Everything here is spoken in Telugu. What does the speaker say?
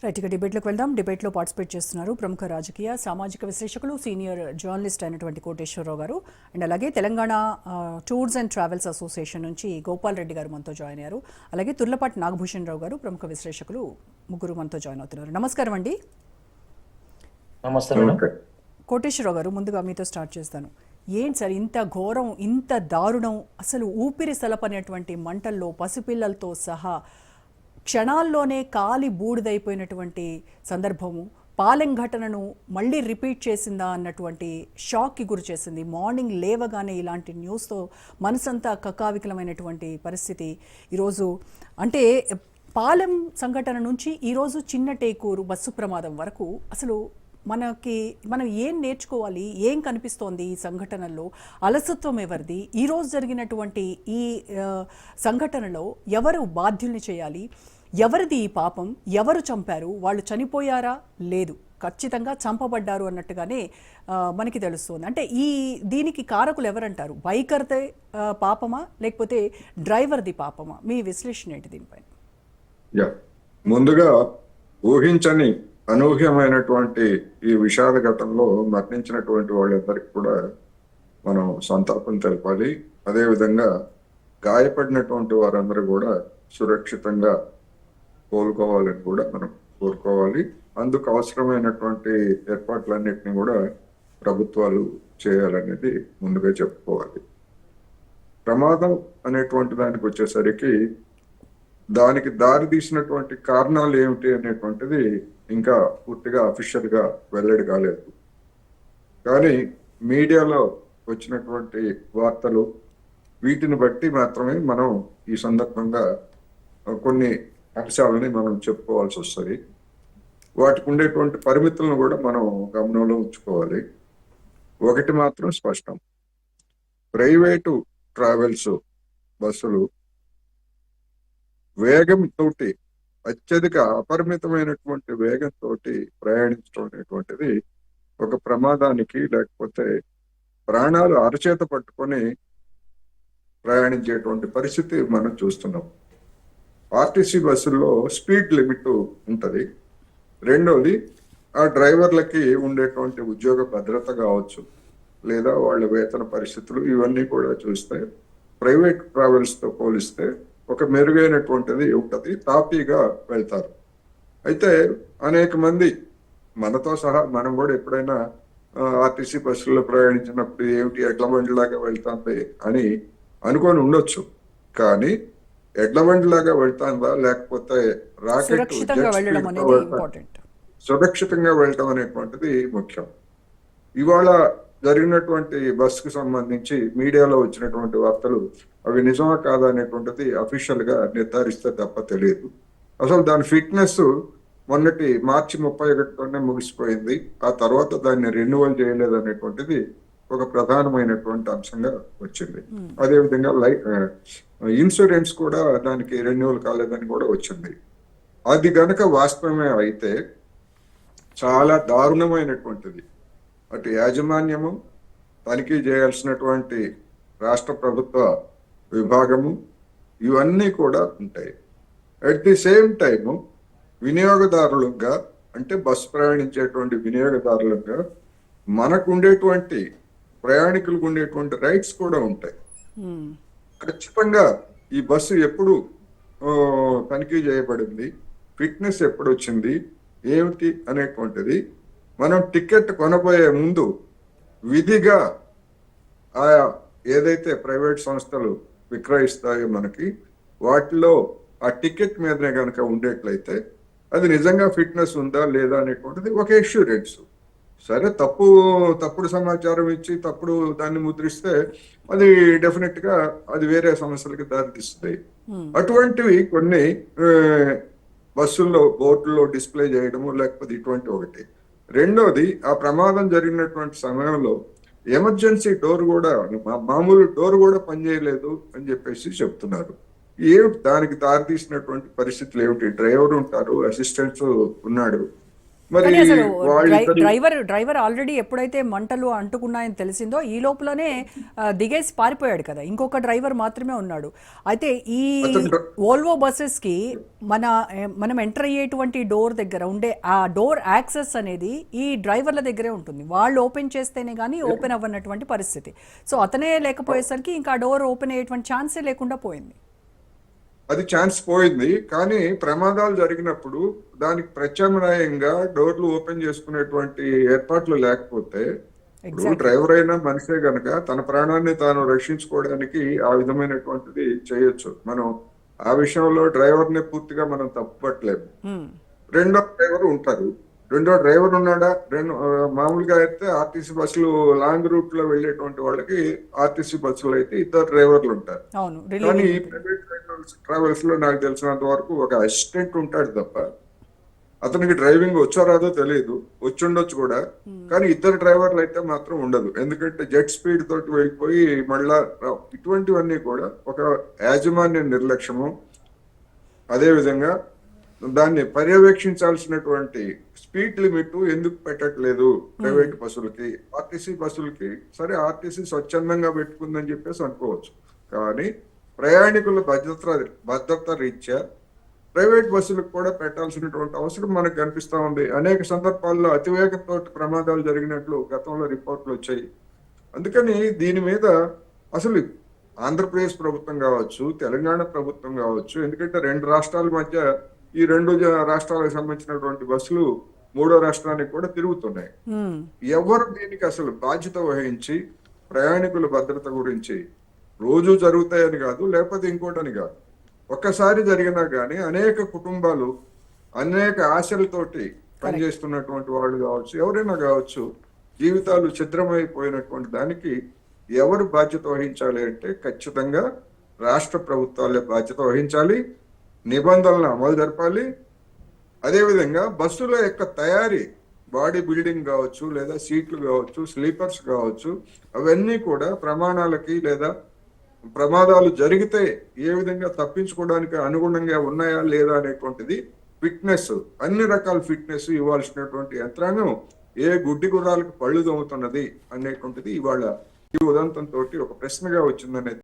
రైట్, ఇక డిబేట్లోకి వెళ్దాం. డిబేట్లో పార్టిసిపేట్ చేస్తున్నారు ప్రముఖ రాజకీయ సామాజిక విశ్లేషకులు సీనియర్ జర్నలిస్ట్ అయినటువంటి కోటేశ్వరరావు గారు, అండ్ అలాగే Telangana tours and travels association నుంచి గోపాల్ రెడ్డి గారు మనతో జాయిన్ అయ్యారు. అలాగే తుర్లపాటి నాగభూషణ్ రావు గారు ప్రముఖ విశ్లేషకులు, ముగ్గురు మనతో జాయిన్ అవుతున్నారు. నమస్కారం అండి. కోటేశ్వరరావు గారు, ముందుగా మీతో స్టార్ట్ చేస్తాను. ఏంటి సార్ ఇంత ఘోరం, ఇంత దారుణం, అసలు ఊపిరి సలపనేటువంటి మంటల్లో పసిపిల్లలతో సహా క్షణాల్లోనే కాలి బూడిదైపోయినటువంటి సందర్భము, పాలెం ఘటనను మళ్ళీ రిపీట్ చేసిందా అన్నటువంటి షాక్కి గురి చేసింది. మార్నింగ్ లేవగానే ఇలాంటి న్యూస్తో మనసంతా కకావికలమైనటువంటి పరిస్థితి. ఈరోజు అంటే పాలెం సంఘటన నుంచి ఈరోజు చిన్న టేకూరు బస్సు ప్రమాదం వరకు అసలు మనం ఏం నేర్చుకోవాలి, ఏం కనిపిస్తోంది ఈ సంఘటనలో? అలసత్వం ఎవరిది? ఈరోజు జరిగినటువంటి ఈ సంఘటనలో ఎవరు బాధ్యుల్ని చేయాలి? ఎవరిది ఈ పాపం? ఎవరు చంపారు? వాళ్ళు చనిపోయారా? లేదు, ఖచ్చితంగా చంపబడ్డారు అన్నట్టుగానే మనకి తెలుస్తుంది. అంటే దీనికి కారకులు ఎవరంటారు? బైకర్దే పాపమా లేకపోతే డ్రైవర్ది పాపమా? మీ విశ్లేషణ ఏంటి దీనిపైన? ముందుగా ఊహించని అనూహ్యమైనటువంటి ఈ విషాద ఘటనలో మరణించినటువంటి వాళ్ళందరికీ కూడా మనం సంతాపం తెలపాలి. అదేవిధంగా గాయపడినటువంటి వారందరూ కూడా సురక్షితంగా కోలుకోవాలని కూడా మనం కోరుకోవాలి. అందుకు అవసరమైనటువంటి ఏర్పాట్లన్నింటినీ కూడా ప్రభుత్వాలు చేయాలనేది ముందుగా చెప్పుకోవాలి. ప్రమాదం అనేటువంటి దానికి వచ్చేసరికి దానికి దారి తీసినటువంటి కారణాలు ఏమిటి అనేటువంటిది ఇంకా పూర్తిగా అఫీషియల్ గా వెల్లడి కాలేదు. కానీ మీడియాలో వచ్చినటువంటి వార్తలు వీటిని బట్టి మాత్రమే మనం ఈ సందర్భంగా కొన్ని అంశాలని మనం చెప్పుకోవాల్సి వస్తుంది. వాటికి ఉండేటువంటి పరిమితులను కూడా మనం గమనంలో ఉంచుకోవాలి. ఒకటి మాత్రం స్పష్టం, ప్రైవేటు ట్రావెల్స్ బస్సులు వేగంతో, అత్యధిక అపరిమితమైనటువంటి వేగంతో ప్రయాణించడం అనేటువంటిది ఒక ప్రమాదానికి లేకపోతే ప్రాణాలు అరచేత పట్టుకొని ప్రయాణించేటువంటి పరిస్థితి మనం చూస్తున్నాం. ఆర్టీసీ బస్సుల్లో స్పీడ్ లిమిట్ ఉంటుంది. రెండోది, ఆ డ్రైవర్లకి ఉండేటువంటి ఉద్యోగ భద్రత కావచ్చు, లేదా వాళ్ళ వేతన పరిస్థితులు, ఇవన్నీ కూడా చూస్తే ప్రైవేట్ ట్రావెల్స్ తో పోలిస్తే ఒక మెరుగైనటువంటిది ఉంటుంది. తాపీగా వెళ్తారు. అయితే అనేక మంది, మనతో సహా మనం కూడా ఎప్పుడైనా ఆర్టీసీ బస్సుల్లో ప్రయాణించినప్పుడు ఏమిటి ఎడ్ల బండిలాగా వెళ్తాంది అని అనుకొని ఉండొచ్చు. కానీ ఎడ్ల బండిలాగా వెళ్తాందా లేకపోతే రాకెట్ సురక్షితంగా వెళ్ళటం అనేటువంటిది ముఖ్యం. ఇవాళ జరిగినటువంటి బస్సుకు సంబంధించి మీడియాలో వచ్చినటువంటి వార్తలు అవి నిజమా కాదా అనేటువంటిది అఫీషియల్ గా నిర్ధారిస్తే తప్ప తెలియదు. అసలు దాని ఫిట్నెస్ మొన్నటి మార్చి 31తోనే ముగిసిపోయింది. ఆ తర్వాత దాన్ని రెన్యువల్ చేయలేదు అనేటువంటిది ఒక ప్రధానమైనటువంటి అంశంగా వచ్చింది. అదేవిధంగా ఇన్సూరెన్స్ కూడా దానికి రెన్యువల్ కాలేదని కూడా వచ్చింది. అది గనక వాస్తవమే అయితే చాలా దారుణమైనటువంటిది. అటు యాజమాన్యము, తనిఖీ చేయాల్సినటువంటి రాష్ట్ర ప్రభుత్వ విభాగము, ఇవన్నీ కూడా ఉంటాయి. అట్ ది సేమ్ టైము వినియోగదారులుగా, అంటే బస్సు ప్రయాణించేటువంటి వినియోగదారులుగా మనకు ఉండేటువంటి ప్రయాణికులకు ఉండేటువంటి రైట్స్ కూడా ఉంటాయి. ఖచ్చితంగా ఈ బస్సు ఎప్పుడు తనిఖీ చేయబడింది, ఫిట్నెస్ ఎప్పుడు వచ్చింది, ఏమిటి అనేటువంటిది మనం టికెట్ కొనబోయే ముందు విధిగా ఆయా ఏదైతే ప్రైవేట్ సంస్థలు విక్రయిస్తాయో మనకి, వాటిలో ఆ టికెట్ మీదనే కనుక ఉండేట్లయితే అది నిజంగా ఫిట్నెస్ ఉందా లేదా అనేటువంటిది ఒక ఎష్యూరెన్స్. సరే, తప్పుడు సమాచారం ఇచ్చి తప్పుడు దాన్ని ముద్రిస్తే అది డెఫినెట్ గా అది వేరే సమస్యలకి దారితీస్తుంది. అటువంటివి కొన్ని బస్సుల్లో బోర్డుల్లో డిస్ప్లే చేయడము లేకపోతే ఇటువంటి ఒకటి. రెండోది, ఆ ప్రమాదం జరిగినటువంటి సమయంలో ఎమర్జెన్సీ డోర్ కూడా, మామూలు డోర్ కూడా పనిచేయలేదు అని చెప్పేసి చెప్తున్నారు. దానికి దారి తీసినటువంటి పరిస్థితులు ఏమిటి? డ్రైవర్ ఉంటారు, అసిస్టెంట్స్ ఉన్నాడు, మరి కానీ అసలు వాళ్ళిద్దరు డ్రైవర్ ఆల్రెడీ ఎప్పుడైతే మంటలు అంటుకున్నాయని తెలిసిందో ఈ లోపలనే దిగేసి పారిపోయాడు కదా, ఇంకొక డ్రైవర్ మాత్రమే ఉన్నాడు. అయితే ఈ అతను వోల్వో బస్సెస్కి మనం ఎంటర్ అయ్యేటువంటి డోర్ దగ్గర ఉండే ఆ డోర్ యాక్సెస్ అనేది ఈ డ్రైవర్ల దగ్గరే ఉంటుంది. వాళ్ళు ఓపెన్ చేస్తేనే కానీ ఓపెన్ అవ్వనటువంటి పరిస్థితి. సో అతనే లేకపోయేసరికి ఇంకా డోర్ ఓపెన్ అయ్యేటువంటి ఛాన్సే లేకుండా పోయింది. అది ఛాన్స్ పోయింది. కానీ ప్రమాదాలు జరిగినప్పుడు దానికి ప్రత్యామ్నాయంగా డోర్లు ఓపెన్ చేసుకునేటువంటి ఏర్పాట్లు లేకపోతే, ఇప్పుడు డ్రైవర్ అయినా మనిషే గనక తన ప్రాణాన్ని తాను రక్షించుకోవడానికి ఆ విధమైనటువంటిది చేయొచ్చు. మనం ఆ విషయంలో డ్రైవర్ ని పూర్తిగా మనం తప్పుపట్టలేము. రెండో డ్రైవర్ ఉంటారు. రెండో డ్రైవర్ ఉన్నాడా? మామూలుగా అయితే ఆర్టీసీ బస్సులు లాంగ్ రూట్ లో వెళ్ళేటువంటి వాళ్ళకి ఆర్టీసీ బస్సులో అయితే ఇద్దరు డ్రైవర్లు ఉంటారు. కానీ ఈ ప్రైవేట్ ట్రావెల్స్ లో నాకు తెలిసినంత వరకు ఒక అసిస్టెంట్ ఉంటాడు తప్ప అతనికి డ్రైవింగ్ వచ్చో రాదో తెలియదు, వచ్చుండొచ్చు కూడా. కానీ ఇద్దరు డ్రైవర్లు అయితే మాత్రం ఉండదు. ఎందుకంటే జెట్ స్పీడ్ తోటి వెళ్ళిపోయి మళ్ళా ఇటువంటివన్నీ కూడా ఒక యాజమాన్య నిర్లక్ష్యము. అదే విధంగా దాన్ని పర్యవేక్షించాల్సినటువంటి స్పీడ్ లిమిట్ ఎందుకు పెట్టట్లేదు ప్రైవేట్ బస్సులకి? ఆర్టీసీ బస్సులకి సరే, ఆర్టీసీ స్వచ్ఛందంగా పెట్టుకుందని చెప్పేసి అనుకోవచ్చు. కానీ ప్రయాణికుల భద్రత రీత్యా ప్రైవేట్ బస్సులకు కూడా పెట్టాల్సినటువంటి అవసరం మనకు కనిపిస్తా ఉంది. అనేక సందర్భాల్లో అతివేగంతో ప్రమాదాలు జరిగినట్లు గతంలో రిపోర్ట్లు వచ్చాయి. అందుకని దీని మీద అసలు ఆంధ్రప్రదేశ్ ప్రభుత్వం కావచ్చు, తెలంగాణ ప్రభుత్వం కావచ్చు, ఎందుకంటే రెండు రాష్ట్రాల మధ్య ఈ రెండు రాష్ట్రాలకు సంబంధించినటువంటి బస్సులు మూడో రాష్ట్రానికి కూడా తిరుగుతున్నాయి. ఎవరు దీనికి అసలు బాధ్యత వహించి ప్రయాణికుల భద్రత గురించి రోజు జరుగుతాయని కాదు, లేకపోతే ఇంకోటని కాదు, ఒక్కసారి జరిగినా కానీ అనేక కుటుంబాలు అనేక ఆశలతోటి పనిచేస్తున్నటువంటి వాళ్ళు కావచ్చు, ఎవరైనా కావచ్చు, జీవితాలు ఛిద్రమైపోయినటువంటి దానికి ఎవరు బాధ్యత వహించాలి అంటే ఖచ్చితంగా రాష్ట్ర ప్రభుత్వాలే బాధ్యత వహించాలి, నిబంధనలను అమలు జరపాలి. అదేవిధంగా బస్సుల యొక్క తయారీ, బాడీ బిల్డింగ్ కావచ్చు, లేదా సీట్లు కావచ్చు, స్లీపర్స్ కావచ్చు, అవన్నీ కూడా ప్రమాణాలకి లేదా ప్రమాదాలు జరిగితే ఏ విధంగా తప్పించుకోవడానికి అనుగుణంగా ఉన్నాయా లేదా అనేటువంటిది ఫిట్నెస్, అన్ని రకాల ఫిట్నెస్ ఇవ్వాల్సినటువంటి యంత్రాంగం ఏ గుడ్డి గుర్రాలకు పళ్ళు దొంగతున్నది అనేటువంటిది ఇవాళ ఈ ఉదంతంతో ఒక ప్రశ్నగా వచ్చిందనేది